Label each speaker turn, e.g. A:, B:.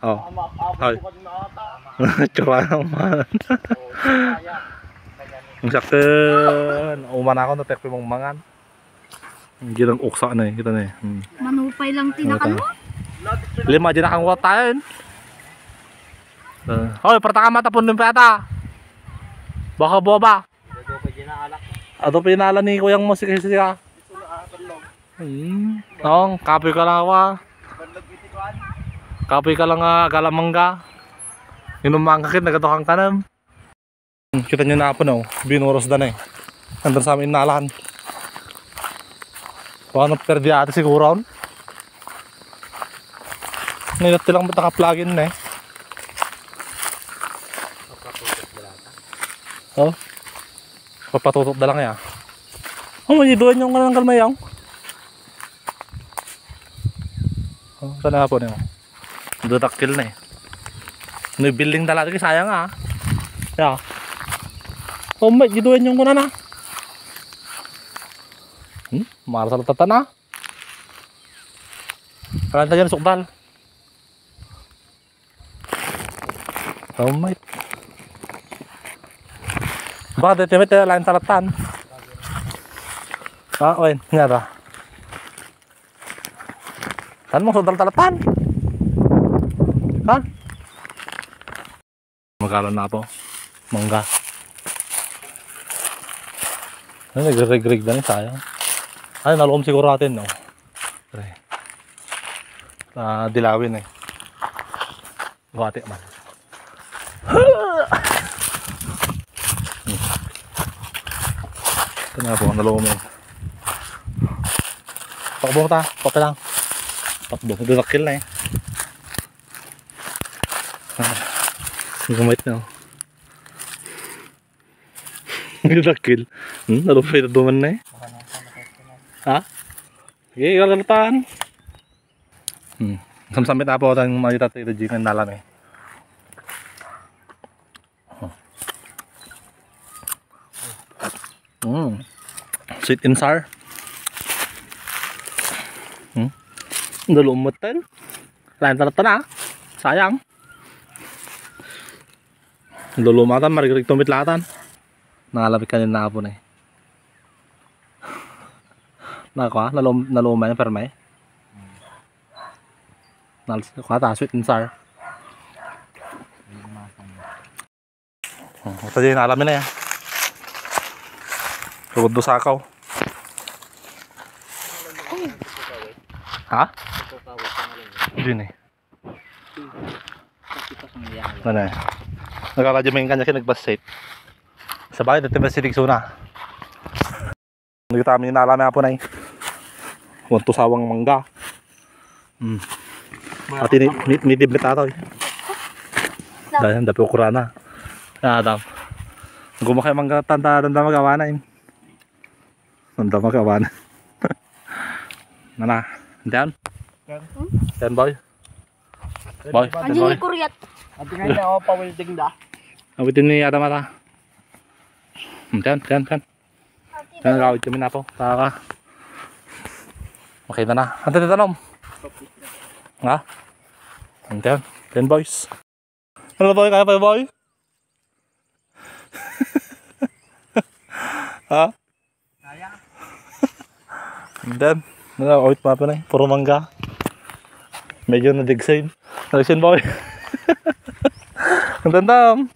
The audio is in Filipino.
A: Oh. Ay. Tsura naman. Ang sakit. Uman ako na tekpe mong mangan. Hindi lang uksa na eh. Kita na eh.
B: Manupay lang tinakan mo.
A: Lima dyan nakang wat tayo. Hoy, parta ka matapon ng peta. Baka boba. Ato pinala ni kuyang mo sige. Kapoy ka lang ako. Kapoy ka lang galamangga. Inumangkakit, nagatukang kanam. Kita nyo na po no, binuros na eh. Nandun sa amin inaalahan. Baka naperdi ate siguro. Ngayon lang ba't naka-plugin na eh. Oh. Papatutot na lang ya. Oh, maniduan yung kanang kalmayang. Oh, sana nga po niyo. Dutakil na eh. May building talaga sayang ah. Yeah. Oh, may giduan yung kuna na. Marasal tata na. Kalanta dyan sukdal. Oh, may. Baka dito may lain talatan. Oy, nga ra. Saan mo sudal talatan? Ha? Magkaroon na po. Mangga. Ay, nagre-rig na rin, sayang. Ay, naloom siguro natin, no? Dilawin eh. Buhati man. Ito na po, naloom yun. Pakbo ta, pakbo lang. Pakbo, dudakil na eh. Gamit na. Dudakil. Nalupay na duman na eh. Ha? Sige, kalalataan. Samsamit na po ang mga itatay ng nalam eh. Sweet and sour. Dalumatan. Lain talatan na. Sayang. Lulumatan, marigirig tumit latan. Nangalapit kanina na po na eh. Nakakuha, naluman yung permay. Nakakuha ta, sweet and sour. Ito din, alamin na yan. Tugod do sakaw. Ha? Yun eh. Ano eh. Nagkakadyamin kanya kasi nagbas-safe. Sa bakit, ito ba siligso na? Hindi kita amin inaalami ako na eh. Wanto sawang mangga. At nidiblit ato eh. Dahil dapat ukura na. Adam. Gumakay mangga tanda magawa na eh. Tanda magawa na. Mana? Diyan? Diyan boy? Boy?
B: Anjing ni kuryat.
C: Ati nga niya ako pa-welding da.
A: Awitin ni Adam ata. Diyan. Diyan nagawid kami na po. Saka makita na. Ante tanom. Nga? Diyan boys. Ano boy? Kaya pa boy? Ha?
C: Kaya?
A: Diyan. Nagawid pa na eh. Puro mangga. Medyo na-digsain. Nagsin boy. Ang tandam.